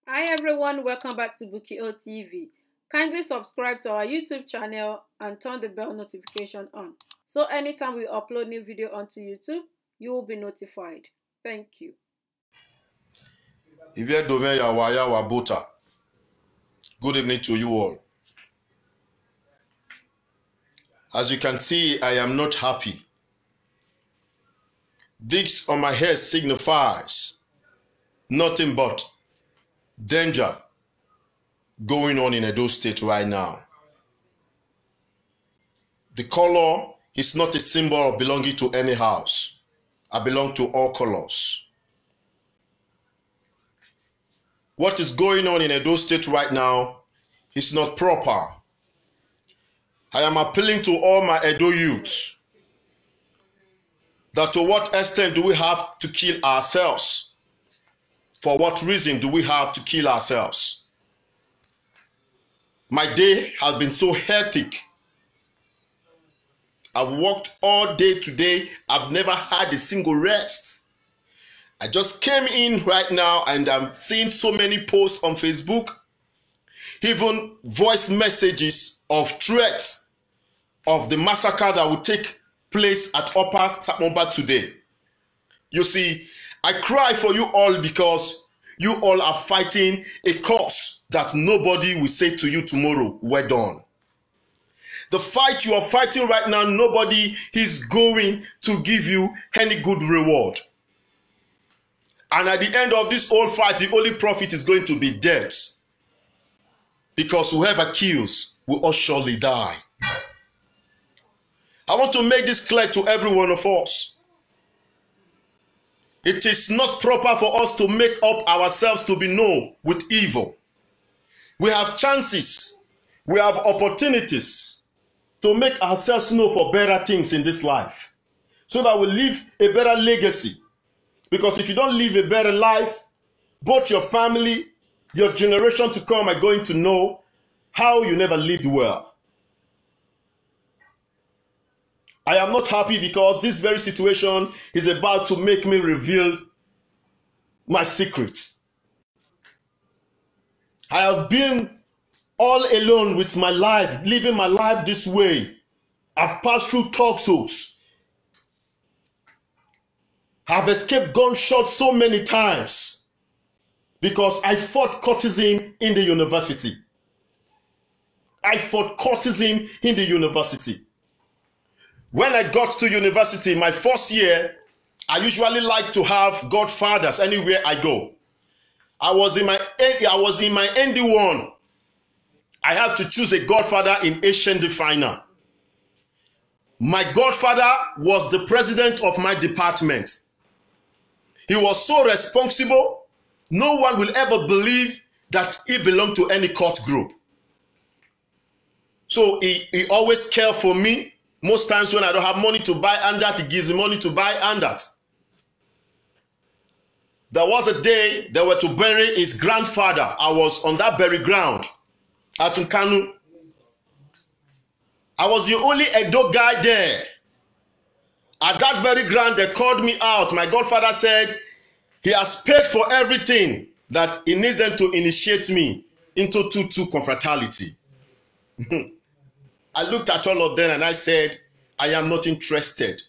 Hi everyone, welcome back to Bukio TV. Kindly subscribe to our YouTube channel and turn the bell notification on. So anytime we upload new video onto YouTube, you will be notified. Thank you. Good evening to you all. As you can see, I am not happy. This on my head signifies nothing but danger going on in Edo State right now. The color is not a symbol of belonging to any house. I belong to all colors. What is going on in Edo State right now is not proper. I am appealing to all my Edo youths that to what extent do we have to kill ourselves? For what reason do we have to kill ourselves? My day has been so hectic. I've worked all day today. I've never had a single rest. I just came in right now and I'm seeing so many posts on Facebook, even voice messages of threats of the massacre that will take place at Upper Sapmomba today. You see, I cry for you all because you all are fighting a cause that nobody will say to you tomorrow, well done. The fight you are fighting right now, nobody is going to give you any good reward. And at the end of this whole fight, the only profit is going to be death. Because whoever kills will all surely die. I want to make this clear to every one of us. It is not proper for us to make up ourselves to be known with evil. We have chances, we have opportunities to make ourselves known for better things in this life, so that we leave a better legacy. Because if you don't live a better life, both your family, your generation to come are going to know how you never lived well. I am not happy because this very situation is about to make me reveal my secrets. I have been all alone with my life, living my life this way. I've passed through toxos. I've escaped gunshots so many times because I fought courtesan in the university. I fought courtesan in the university. When I got to university, my first year, I usually like to have godfathers anywhere I go. I was in my ND1. I had to choose a godfather in Asian Definer. My godfather was the president of my department. He was so responsible, no one will ever believe that he belonged to any cult group. So he always cared for me. Most times when I don't have money to buy and that, he gives me money to buy and that. There was a day they were to bury his grandfather. I was on that burial ground at Nkanu. I was the only Edo guy there. At that very ground, they called me out. My godfather said he has paid for everything, that he needs them to initiate me into two confraternity. I looked at all of them and I said, I am not interested.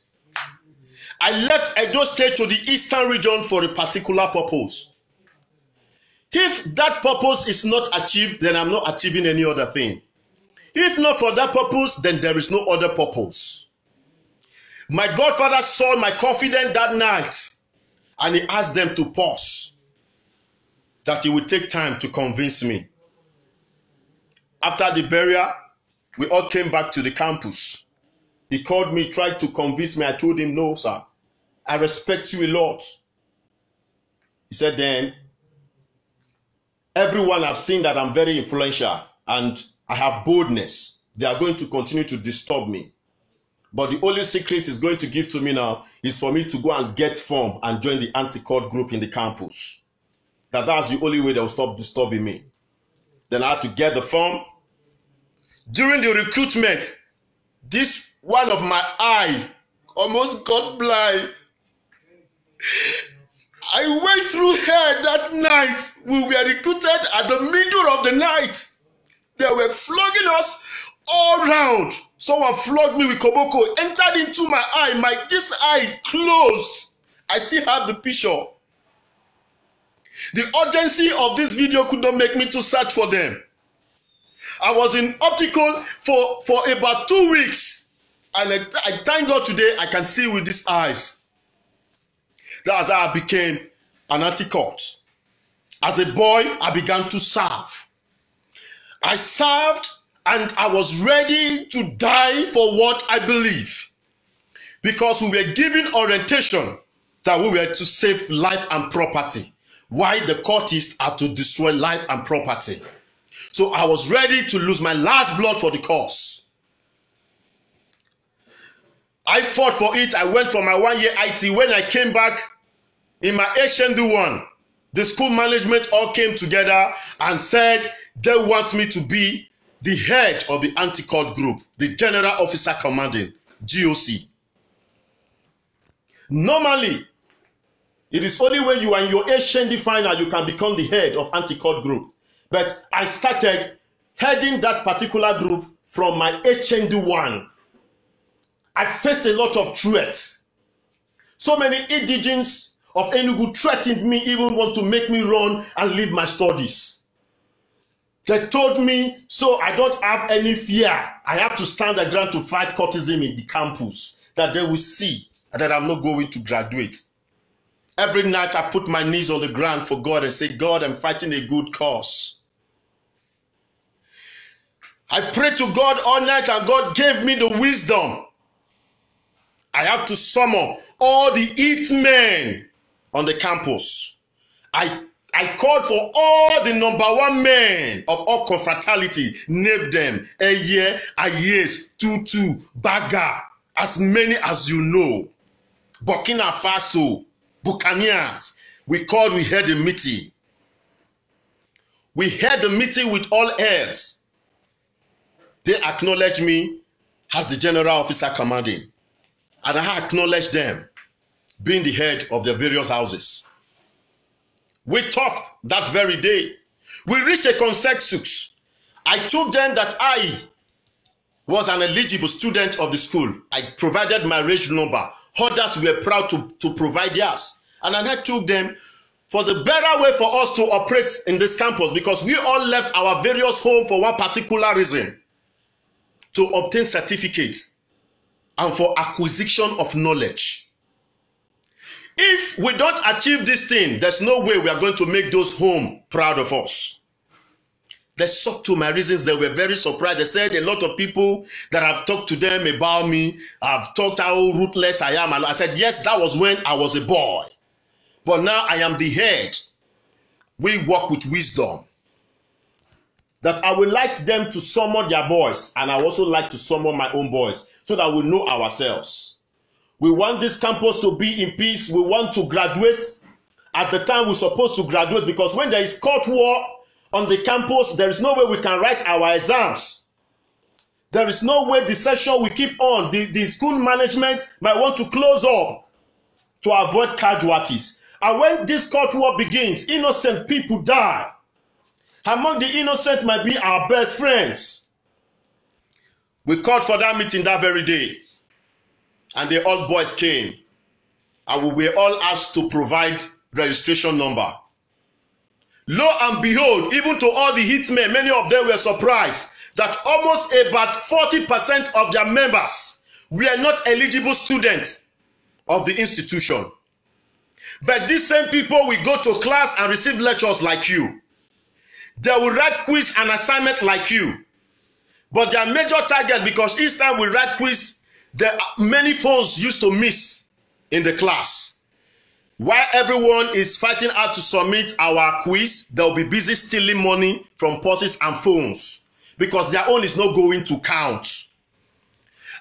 I left Edo State to the eastern region for a particular purpose. If that purpose is not achieved, then I'm not achieving any other thing. If not for that purpose, then there is no other purpose. My godfather saw my confidence that night and he asked them to pause, that he would take time to convince me. After the burial, we all came back to the campus. He called me, tried to convince me. I told him, no, sir, I respect you a lot. He said, then, everyone have seen that I'm very influential and I have boldness. They are going to continue to disturb me. But the only secret is going to give to me now is for me to go and get form and join the anti-cult group in the campus. That's the only way they will stop disturbing me. Then I had to get the form. During the recruitment, this one of my eye almost got blind. I went through hell that night. We were recruited at the middle of the night. They were flogging us all round. Someone flogged me with koboko, entered into my eye. This eye closed. I still have the picture. The urgency of this video could not make me to search for them. I was in optical for about 2 weeks. And I thank God today I can see with these eyes. That's how I became an anti-cult. As a boy, I began to serve. I served and I was ready to die for what I believe. Because we were given orientation that we were to save life and property, while the cultists are to destroy life and property. So I was ready to lose my last blood for the cause. I fought for it. I went for my 1-year IT. When I came back in my HND1, the school management all came together and said they want me to be the head of the anti-cult group, the General Officer Commanding, GOC. Normally, it is only when you are in your HND final you can become the head of anti-cult group. But I started heading that particular group from my HND1. I faced a lot of threats. So many indigenes of Enugu threatened me, even want to make me run and leave my studies. They told me, so I don't have any fear. I have to stand the ground to fight cultism in the campus, that they will see that I'm not going to graduate. Every night I put my knees on the ground for God and say, God, I'm fighting a good cause. I prayed to God all night and God gave me the wisdom. I have to summon all the it men on the campus. I called for all the #1 men of all confraternity, named them Eye, Ayes, Tutu, Baga, as many as you know. Burkina Faso, Buccaneers. We had a meeting. We had a meeting with all heirs. They acknowledged me as the General Officer Commanding. And I acknowledged them being the head of their various houses. We talked that very day. We reached a consensus. I told them that I was an eligible student of the school. I provided my reg number. Others were proud to provide theirs. And I told them, for the better way for us to operate in this campus, because we all left our various homes for one particular reason, to obtain certificates and for acquisition of knowledge. If we don't achieve this thing, there's no way we are going to make those home proud of us. They stuck to my reasons. They were very surprised. They said a lot of people that I've talked to them about me, I've talked how ruthless I am. I said, yes, that was when I was a boy. But now I am the head. We work with wisdom. That I would like them to summon their boys, and I also like to summon my own boys, so that we know ourselves. We want this campus to be in peace. We want to graduate at the time we're supposed to graduate, because when there is court war on the campus, there is no way we can write our exams. There is no way the session will keep on. The school management might want to close up to avoid casualties. And when this court war begins, innocent people die. Among the innocent might be our best friends. We called for that meeting that very day. And the old boys came. And we were all asked to provide registration number. Lo and behold, even to all the hitmen, many of them were surprised that almost about 40% of their members were not eligible students of the institution. But these same people will go to class and receive lectures like you. They will write quiz and assignment like you. But their major target, because each time we write quiz, there are many phones used to miss in the class. While everyone is fighting out to submit our quiz, they'll be busy stealing money from purses and phones, because their own is not going to count.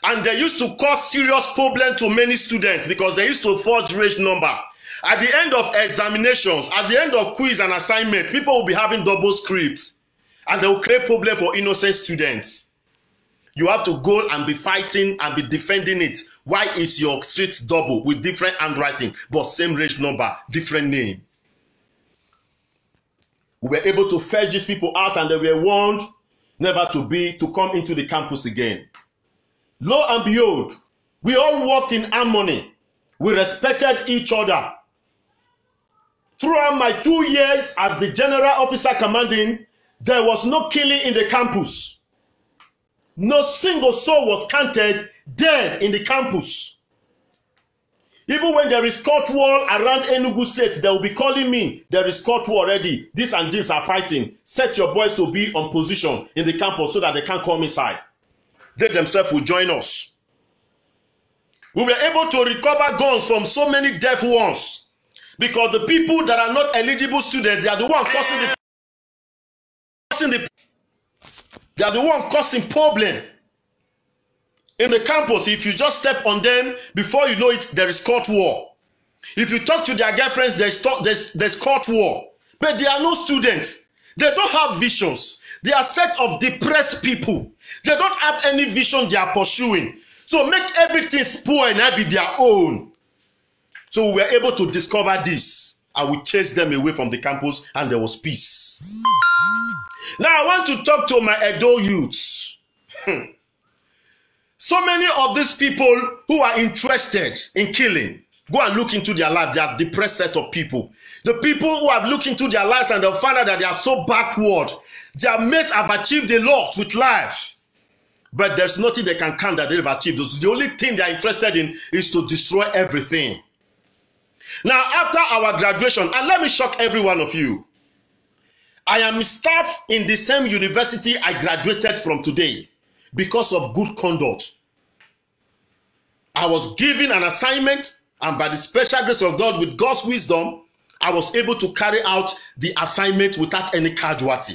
And they used to cause serious problem to many students, because they used to forge reg number. At the end of examinations, at the end of quiz and assignment, people will be having double scripts, and they will create problem for innocent students. You have to go and be fighting and be defending it. Why is your street double with different handwriting, but same range number, different name? We were able to fetch these people out, and they were warned never to come into the campus again. Lo and behold, we all worked in harmony. We respected each other. Throughout my 2 years as the general officer commanding, there was no killing in the campus. No single soul was counted dead in the campus. Even when there is court war around Enugu State, they will be calling me. There is court war already. This and this are fighting. Set your boys to be on position in the campus so that they can't come inside. They themselves will join us. We were able to recover guns from so many deaf ones, because the people that are not eligible students, they are the one causing problem in the campus. If you just step on them, before you know it, there is court war. If you talk to their girlfriends, there's court war. But they are no students. They don't have visions. They are a set of depressed people. They don't have any vision they are pursuing. So make everything spoil and not be their own. So we were able to discover this, and we chased them away from the campus, and there was peace. Now I want to talk to my Edo youths. So many of these people who are interested in killing, go and look into their life. They are depressed set of people. The people who have looked into their lives and they find out that they are so backward. Their mates have achieved a lot with life, but there's nothing they can count that they've achieved. The only thing they are interested in is to destroy everything. Now, after our graduation, and let me shock every one of you, I am staff in the same university I graduated from today because of good conduct. I was given an assignment, and by the special grace of God, with God's wisdom, I was able to carry out the assignment without any casualty.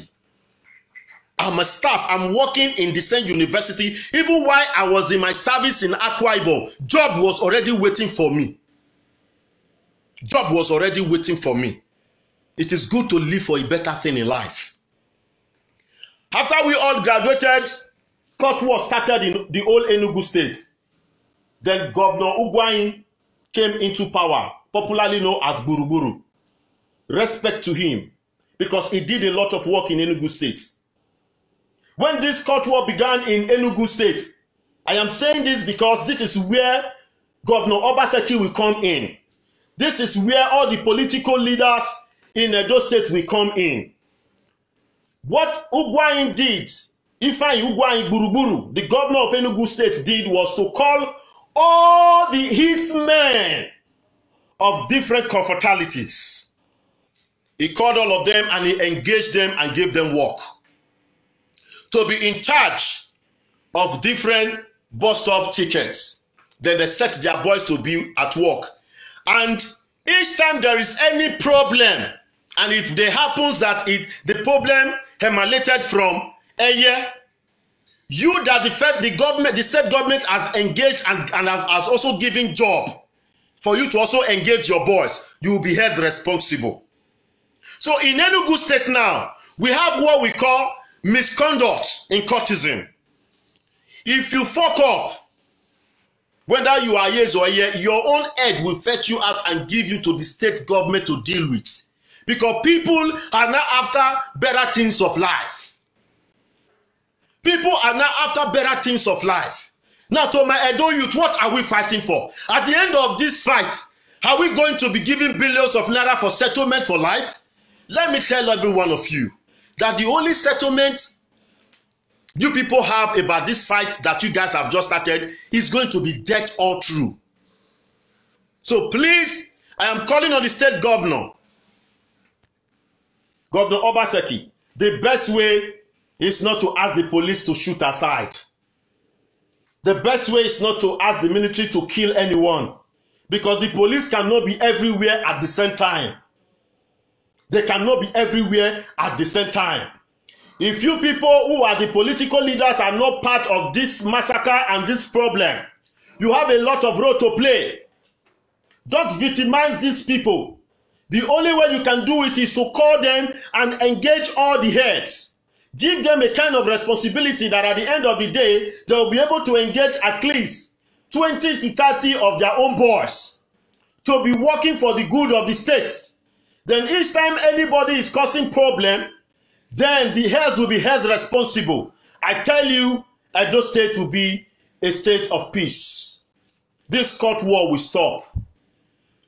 I'm a staff. I'm working in the same university. Even while I was in my service in Akwa Ibom, job was already waiting for me. Job was already waiting for me. It is good to live for a better thing in life. After we all graduated, court war started in the old Enugu State. Then Governor Ugwain came into power, popularly known as Buruburu. Respect to him, because he did a lot of work in Enugu State. When this court war began in Enugu State, I am saying this because this is where Governor Obaseki will come in. This is where all the political leaders in Edo State will come in. What Ugwain did, Ifeanyi Ugwain Buruburu, the governor of Enugu State, did was to call all the hitmen of different confraternalities. He called all of them and he engaged them and gave them work to be in charge of different bus stop tickets. Then they set their boys to be at work. And each time there is any problem, and if there happens that the problem emanated from a year, you that the state government has engaged and has also given job for you to also engage your boys, you will be held responsible. So in Enugu State now, we have what we call misconduct in courtesan. If you fuck up, whether you are yes or a year, your own head will fetch you out and give you to the state government to deal with. Because people are now after better things of life. People are now after better things of life. Now to my Edo youth, what are we fighting for? At the end of this fight, are we going to be giving billions of naira for settlement for life? Let me tell every one of you that the only settlement you people have about this fight that you guys have just started is going to be death all through. So please, I am calling on the state governor, Governor Obaseki. The best way is not to ask the police to shoot aside. The best way is not to ask the military to kill anyone, because the police cannot be everywhere at the same time. They cannot be everywhere at the same time. If you people who are the political leaders are not part of this massacre and this problem, you have a lot of role to play. Don't victimize these people. The only way you can do it is to call them and engage all the heads. Give them a kind of responsibility that at the end of the day, they will be able to engage at least 20 to 30 of their own boys to be working for the good of the state. Then each time anybody is causing problem, then the heads will be held responsible. I tell you, Edo State will be a state of peace. This court war will stop.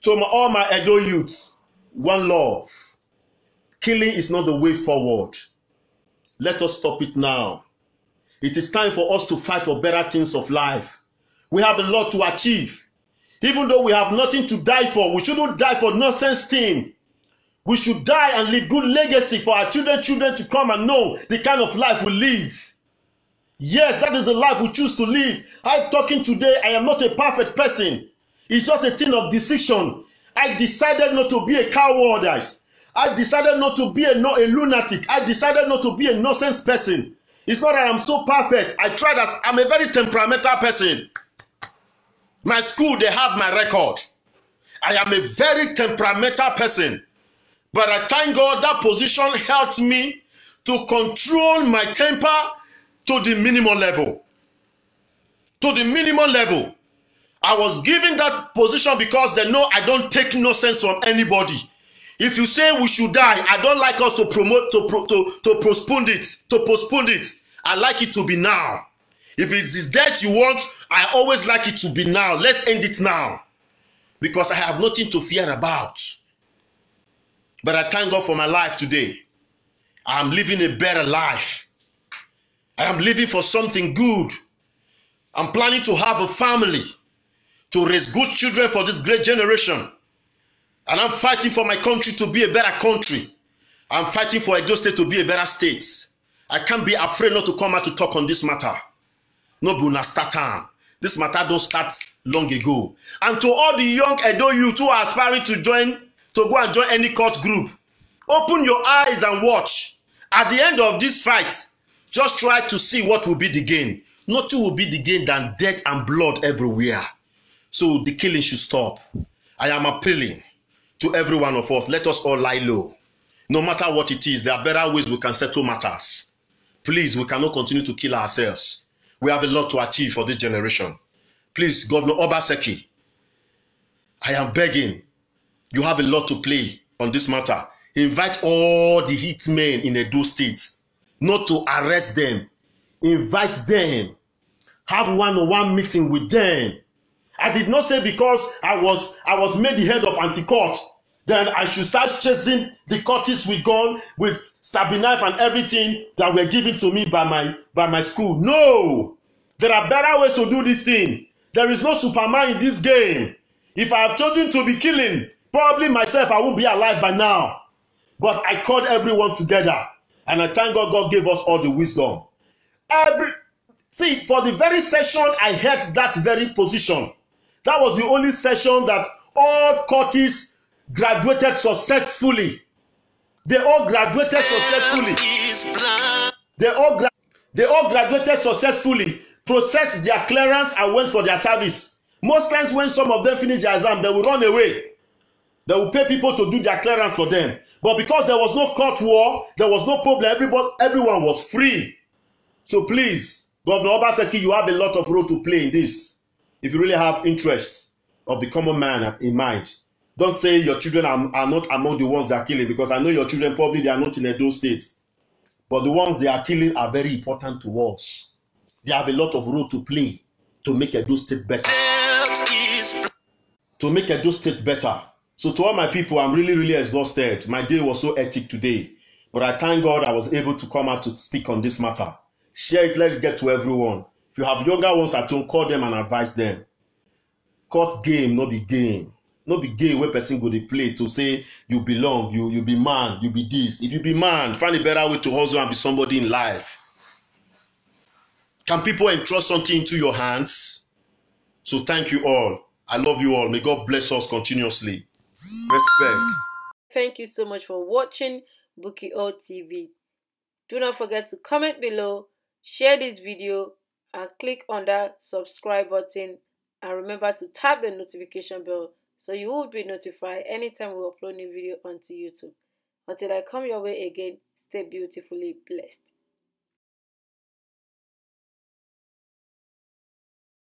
To all my Edo youth, one love. Killing is not the way forward. Let us stop it now. It is time for us to fight for better things of life. We have a lot to achieve. Even though we have nothing to die for, we shouldn't die for nonsense thing. We should die and leave good legacy for our children to come and know the kind of life we live. Yes, that is the life we choose to live. I'm talking today, I am not a perfect person. It's just a thing of decision. I decided not to be a coward. I decided not to be a lunatic. I decided not to be a nonsense person. It's not that I'm so perfect. I'm a very temperamental person. My school, they have my record. I am a very temperamental person. But I thank God that position helped me to control my temper to the minimum level. To the minimum level. I was given that position because they know I don't take nonsense from anybody. If you say we should die, I don't like us to postpone it. I like it to be now. If it is that you want, I always like it to be now. Let's end it now. Because I have nothing to fear about. But I thank God for my life today. I am living a better life. I am living for something good. I'm planning to have a family, to raise good children for this great generation. And I'm fighting for my country to be a better country. I'm fighting for Edo State to be a better state. I can't be afraid not to come out to talk on this matter. No, Buna start time. This matter don't start long ago. And to all the young Edo youth who are aspiring to go and join any court group, open your eyes and watch. At the end of this fight, just try to see what will be the gain. Nothing will be the gain than death and blood everywhere. So the killing should stop. I am appealing to every one of us. Let us all lie low. No matter what it is, there are better ways we can settle matters. Please, we cannot continue to kill ourselves. We have a lot to achieve for this generation. Please, Governor Obaseki, I am begging. You have a lot to play on this matter. Invite all the hitmen in Edo State, not to arrest them. Invite them. Have one-on-one meeting with them. I did not say because I was made the head of anti-court, then I should start chasing the courtists with gun, with stabbing knife and everything that were given to me by my school. No! There are better ways to do this thing. There is no Superman in this game. If I have chosen to be killing, probably myself, I won't be alive by now. But I called everyone together. And I thank God, God gave us all the wisdom. See, for the very session I held that very position, that was the only session that all courtists graduated successfully. They all graduated successfully. They all graduated successfully, processed their clearance and went for their service. Most times when some of them finish their exam, they will run away. They will pay people to do their clearance for them. But because there was no court war, there was no problem. Everyone was free. So please, Governor Obaseki, you have a lot of role to play in this. If you really have interest of the common man in mind, don't say your children are not among the ones that are killing, because I know your children probably they are not in Edo State. But the ones they are killing are very important to us. They have a lot of role to play to make Edo State better. To make Edo State better. So to all my people, I'm really, really exhausted. My day was so hectic today. But I thank God I was able to come out to speak on this matter. Share it, let's get to everyone. If you have younger ones at home, call them and advise them. Court game, no be game. No be game where person go to play to say you belong, you be man, you be this. If you be man, find a better way to hustle and be somebody in life. Can people entrust something into your hands? So thank you all. I love you all. May God bless us continuously. Respect. Thank you so much for watching Bukio TV. Do not forget to comment below, share this video, and click on that subscribe button. And remember to tap the notification bell so you will be notified anytime we upload a video onto YouTube. Until I come your way again, stay beautifully blessed.